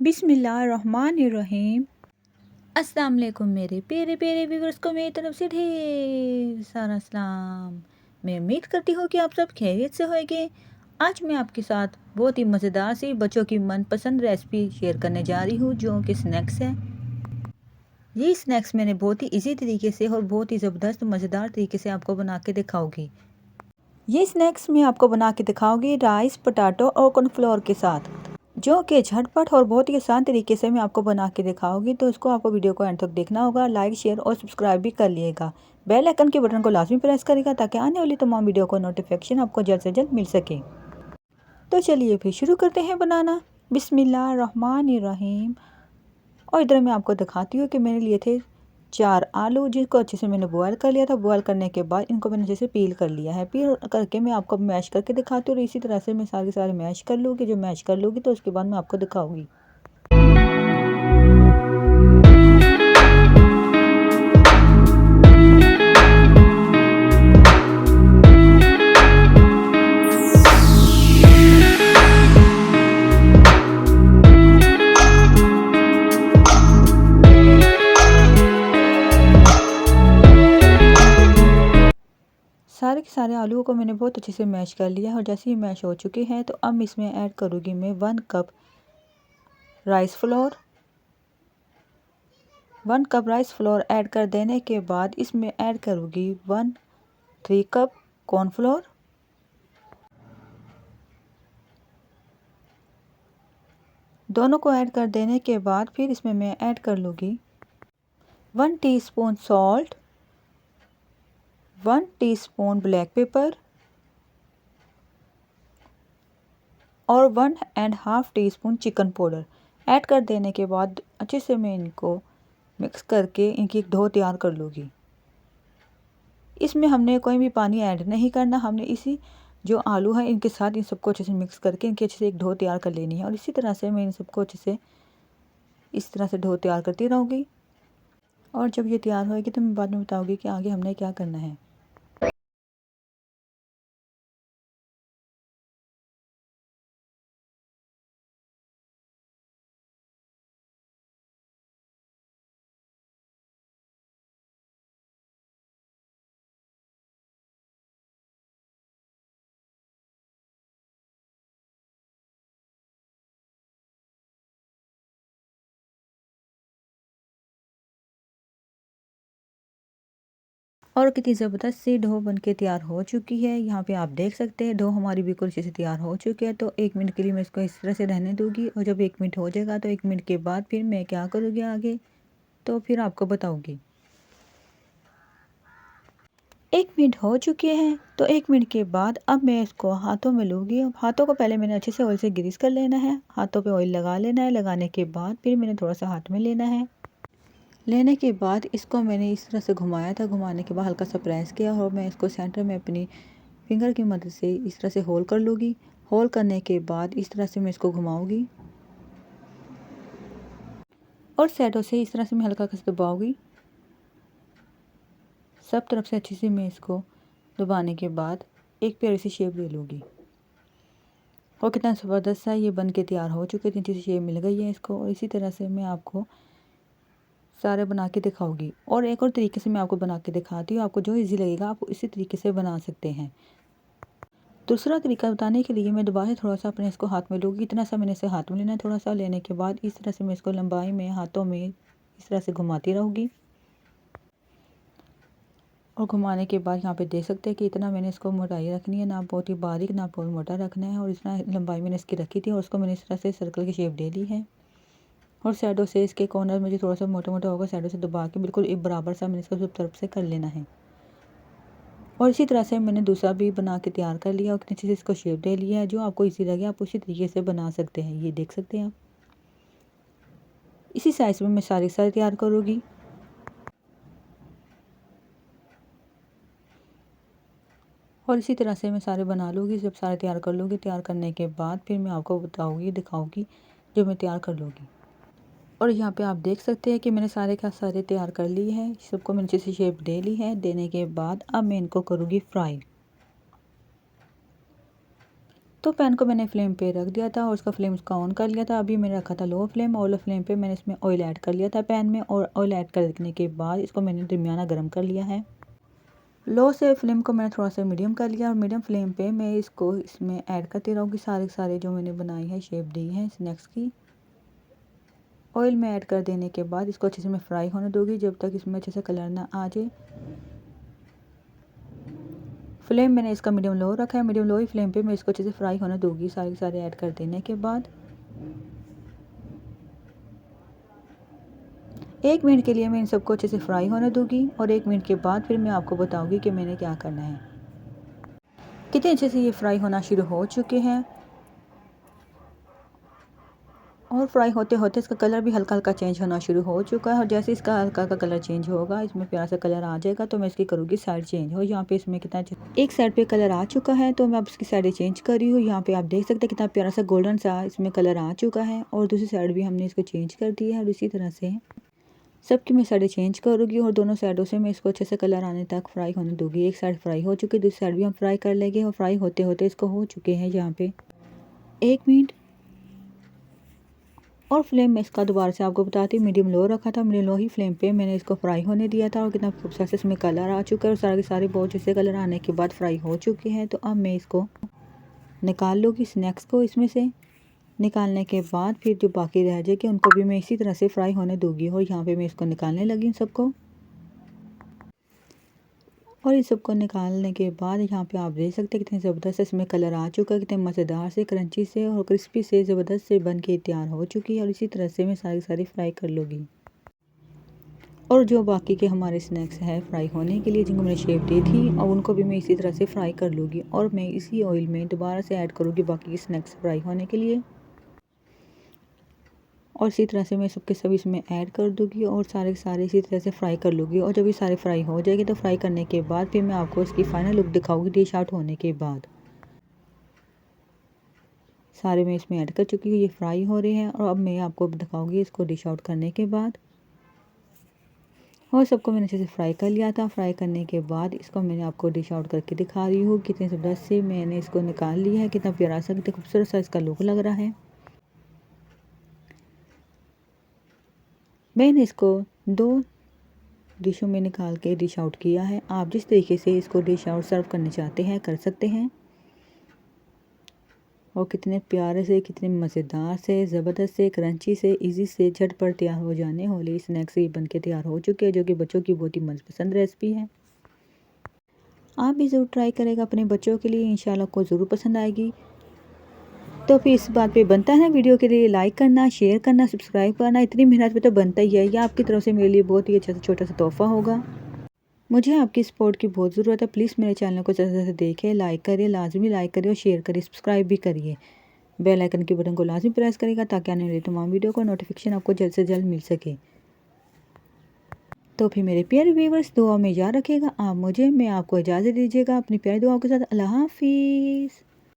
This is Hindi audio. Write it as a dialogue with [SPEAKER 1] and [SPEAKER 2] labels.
[SPEAKER 1] बिस्मिल्लाहिर्रहमानिर्रहीम। अस्सलाम वालेकुम मेरे प्यारे प्यारे व्यूवर्स को मेरी तरफ से ढेर सारा सलाम। मैं उम्मीद करती हूँ कि आप सब खैरियत से होंगे। आज मैं आपके साथ बहुत ही मज़ेदार सी बच्चों की मनपसंद रेसिपी शेयर करने जा रही हूँ जो कि स्नैक्स है। ये स्नैक्स मैंने बहुत ही इजी तरीके से और बहुत ही ज़बरदस्त मज़ेदार तरीके से आपको बना के दिखाऊंगी। ये स्नैक्स मैं आपको बना के दिखाऊंगी राइस, पोटैटो और कॉर्नफ्लोर के साथ, जो कि झटपट और बहुत ही आसान तरीके से मैं आपको बना के दिखाऊंगी। तो इसको आपको वीडियो को एंड तक देखना होगा। लाइक, शेयर और सब्सक्राइब भी कर लिएगा। बेल आइकन के बटन को लाजमी प्रेस करेगा ताकि आने वाली तमाम वीडियो को नोटिफिकेशन आपको जल्द से जल्द मिल सके। तो चलिए फिर शुरू करते हैं बनाना। बिस्मिल्लाहिर्रहमानिर्रहीम। और इधर मैं आपको दिखाती हूँ कि मैंने लिए थे 4 आलू, जिसको अच्छे से मैंने बॉयल कर लिया था। बॉयल करने के बाद इनको मैंने अच्छे से पील कर लिया है। पील करके मैं आपको मैश करके दिखाती हूँ और इसी तरह से मैं सारे मैश कर लूँगी। जो मैश कर लूँगी तो उसके बाद मैं आपको दिखाऊँगी। सारे के सारे आलूओं को मैंने बहुत अच्छे से मैश कर लिया है। और जैसे ही मैश हो चुके हैं तो अब इसमें ऐड करूँगी मैं 1 cup rice flour. 1 cup rice flour add कर देने के बाद इसमें ऐड करूँगी 1/3 कप कॉर्नफ्लोर। दोनों को ऐड कर देने के बाद फिर इसमें मैं ऐड कर लूँगी 1 teaspoon salt, 1 teaspoon black pepper और 1.5 टीस्पून चिकन पाउडर। ऐड कर देने के बाद अच्छे से मैं इनको मिक्स करके इनकी एक डो तैयार कर लूँगी। इसमें हमने कोई भी पानी ऐड नहीं करना। हमने इसी जो आलू है इनके साथ इन सबको अच्छे से मिक्स करके इनकी अच्छे से एक डो तैयार कर लेनी है। और इसी तरह से मैं इन सबको अच्छे से इस तरह से डो तैयार करती रहूँगी। और जब ये तैयार होएगी तो मैं बाद में बताऊँगी कि आगे हमने क्या करना है। और कितनी ज़बरदस्त सी डो बन के तैयार हो चुकी है। यहाँ पे आप देख सकते हैं डो हमारी बिल्कुल अच्छे से तैयार हो चुकी है। तो 1 मिनट के लिए मैं इसको इस तरह से रहने दूँगी। और जब 1 मिनट हो जाएगा तो 1 मिनट के बाद फिर मैं क्या करूँगी आगे, तो फिर आपको बताऊँगी। 1 मिनट हो चुके हैं। तो 1 मिनट के बाद अब मैं इसको हाथों में लूँगी। हाथों को पहले मैंने अच्छे से ऑयल से ग्रीस कर लेना है। हाथों पे ऑयल लगा लेना है। लगाने के बाद फिर मैंने थोड़ा सा हाथ में लेना है। लेने के बाद इसको मैंने इस तरह से घुमाया था। घुमाने के बाद हल्का सा प्रेस किया और मैं इसको सेंटर में अपनी फिंगर की मदद से इस तरह से होल कर लूँगी। होल करने के बाद इस तरह से मैं इसको घुमाऊँगी और साइडों से इस तरह से मैं हल्का सा दबाऊँगी। सब तरफ से अच्छे से मैं इसको दबाने के बाद एक प्यारी सी शेप ले लूँगी। और कितना ज़बरदस्त सा ये बन के तैयार हो चुके हैं। इतनी सी शेप मिल गई है इसको। और इसी तरह से मैं आपको सारे बना के दिखाऊंगी। और एक और तरीके से मैं आपको बना के दिखाती हूँ। आपको जो इजी लगेगा आप इसी तरीके से बना सकते हैं। दूसरा तरीका बताने के लिए मैं दोबारा थोड़ा सा अपने इसको हाथ में लूँगी। इतना सा मैंने इसे हाथ में लेना है। थोड़ा सा लेने के बाद इस तरह से मैं इसको लंबाई में हाथों में इस तरह से घुमाती रहूँगी। और घुमाने के बाद यहाँ पे देख सकते हैं कि इतना मैंने इसको मोटाई रखनी है, ना बहुत ही बारीक ना बहुत मोटा रखना है। और इतना लंबाई मैंने इसकी रखी थी और उसको मैंने इस तरह से सर्कल की शेप दे दी है। और साइडों से इसके कॉर्नर में जो थोड़ा सा मोटा मोटा होगा साइडों से दबा के बिल्कुल एक बराबर सा मैंने इसको सब तरफ से कर लेना है। और इसी तरह से मैंने दूसरा भी बना के तैयार कर लिया और नीचे से इसको शेप दे लिया है। जो आपको इजी लगे आप उसी तरीके से बना सकते हैं। ये देख सकते हैं आप। इसी साइज़ में मैं सारे तैयार करूँगी। और इसी तरह से मैं सारे बना लूँगी। जब सारे तैयार कर लूँगी, तैयार करने के बाद फिर मैं आपको बताऊँगी, दिखाऊँगी जो मैं तैयार कर लूँगी। और यहाँ पे आप देख सकते हैं कि मैंने सारे का सारे तैयार कर लिए हैं। सबको मैंने अच्छे से शेप दे ली है। देने के बाद अब मैं इनको करूँगी फ्राई। तो पैन को मैंने फ्लेम पे रख दिया था और उसका फ्लेम उसका ऑन कर लिया था। अभी मैंने रखा था लो फ्लेम और लो फ्लेम पे मैंने इसमें ऑयल ऐड कर लिया था पैन में, और ऑयल ऐड करने के बाद इसको मैंने दरमियाना गर्म कर लिया है। लो से फ्लेम को मैंने थोड़ा सा मीडियम कर लिया और मीडियम फ्लेम पे मैं इसको इसमें ऐड करती रहूँगी सारे जो मैंने बनाई है शेप दी है स्नैक्स की। ऑयल में ऐड कर देने के बाद इसको अच्छे से मैं फ्राई होने दूँगी जब तक इसमें अच्छे से कलर ना आ जाए। फ्लेम मैंने इसका मीडियम लो रखा है, मीडियम लो ही फ्लेम पे मैं इसको अच्छे से फ्राई होने दूँगी सारे ऐड कर देने के बाद। 1 मिनट के लिए मैं इन सबको अच्छे से फ्राई होने दूँगी और 1 मिनट के बाद फिर मैं आपको बताऊँगी कि मैंने क्या करना है। कितने अच्छे से ये फ्राई होना शुरू हो चुके हैं और फ्राई होते होते इसका कलर भी हल्का हल्का चेंज होना शुरू हो चुका है। और जैसे इसका हल्का हल्का कलर चेंज होगा, इसमें प्यारा सा कलर आ जाएगा, तो मैं इसकी करूँगी साइड चेंज। और यहाँ पे इसमें कितना एक साइड पे कलर आ चुका है तो मैं अब इसकी साइड चेंज कर रही हूँ। यहाँ पे आप देख सकते हैं कितना प्यारा सा गोल्डन सा इसमें कलर आ चुका है और दूसरी साइड भी हमने इसको चेंज कर दिया है। और इसी तरह से सबकी मैं साइडें चेंज करूँगी और दोनों साइडों से मैं इसको अच्छे से कलर आने तक फ्राई होने दूँगी। एक साइड फ्राई हो चुकी है, दूसरी साइड भी हम फ्राई कर लेंगे। और फ्राई होते होते इसको हो चुके हैं यहाँ पे 1 मिनट। और फ्लेम में इसका दोबारा से आपको बताती हूँ मीडियम लो रखा था, मीडियम लो ही फ्लेम पे मैंने इसको फ्राई होने दिया था। और कितना खूबसूरत से इसमें कलर आ चुका है और सारे बहुत अच्छे कलर आने के बाद फ्राई हो चुके हैं। तो अब मैं इसको निकाल लूँगी स्नैक्स को इसमें से। निकालने के बाद फिर जो बाकी रह जाएगी उनको भी मैं इसी तरह से फ्राई होने दूँगी। और यहाँ पे मैं इसको निकालने लगी हूँ सबको। और इस सबको निकालने के बाद यहाँ पे आप देख सकते हैं कितने ज़बरदस्त इसमें कलर आ चुका है, कितने मज़ेदार से क्रंची से और क्रिस्पी से ज़बरदस्त से बन के तैयार हो चुकी है। और इसी तरह से मैं सारी फ्राई कर लूँगी। और जो बाकी के हमारे स्नैक्स हैं फ्राई होने के लिए जिनको मैंने शेप दी थी, और उनको भी मैं इसी तरह से फ्राई कर लूँगी। और मैं इसी ऑयल में दोबारा से ऐड करूँगी बाकी के स्नैक्स फ्राई होने के लिए। और इसी तरह से मैं सबके सब इसमें ऐड कर दूँगी और सारे इसी तरह से फ्राई कर लूँगी। और जब ये सारे फ्राई हो जाएंगे तो फ्राई करने के बाद फिर मैं आपको इसकी फ़ाइनल लुक दिखाऊँगी डिश आउट होने के बाद। सारे मैं इसमें ऐड कर चुकी हूँ, ये फ्राई हो रहे हैं। और अब मैं आपको दिखाऊँगी इसको डिश आउट करने के बाद। और सबको मैंने अच्छे से फ्राई कर लिया था। फ्राई करने के बाद इसको मैंने आपको डिश आउट करके दिखा रही हूँ कितने ज़बरदस्त से मैंने इसको निकाल लिया है, कितना प्यारा सा कितना खूबसूरत सा इसका लुक लग रहा है। मैंने इसको 2 डिशों में निकाल के डिश आउट किया है। आप जिस तरीके से इसको डिश आउट सर्व करना चाहते हैं कर सकते हैं। और कितने प्यारे से कितने मज़ेदार से ज़बरदस्त से क्रंची से इजी से झटपट तैयार हो जाने वाले स्नैक्स ये बन के तैयार हो चुके हैं, जो कि बच्चों की बहुत ही मनपसंद रेसिपी है। आप भी ज़रूर ट्राई करेगा अपने बच्चों के लिए, इंशाल्लाह को ज़रूर पसंद आएगी। तो फिर इस बात पे बनता है ना वीडियो के लिए लाइक करना, शेयर करना, सब्सक्राइब करना। इतनी मेहनत पे तो बनता ही है। यह आपकी तरफ से मेरे लिए बहुत ही अच्छा सा छोटा सा तोहफ़ा होगा। मुझे आपकी सपोर्ट की बहुत ज़रूरत है। प्लीज़ मेरे चैनल को ज़्यादा से देखें, लाइक करिए, लाजमी लाइक करिए और शेयर करिए, सब्सक्राइब भी करिए। बेल आइकन के बटन को लाजमी प्रेस करेगा ताकि आने वाली तमाम वीडियो का नोटिफिकेशन आपको जल्द से जल्द मिल सके। तो फिर मेरे प्यारे व्यूअर्स दुआ में याद रखिएगा आप मुझे, मैं आपको इजाज़त दीजिएगा अपनी प्यारी दुआओं के साथ। अल्लाह हाफिज़।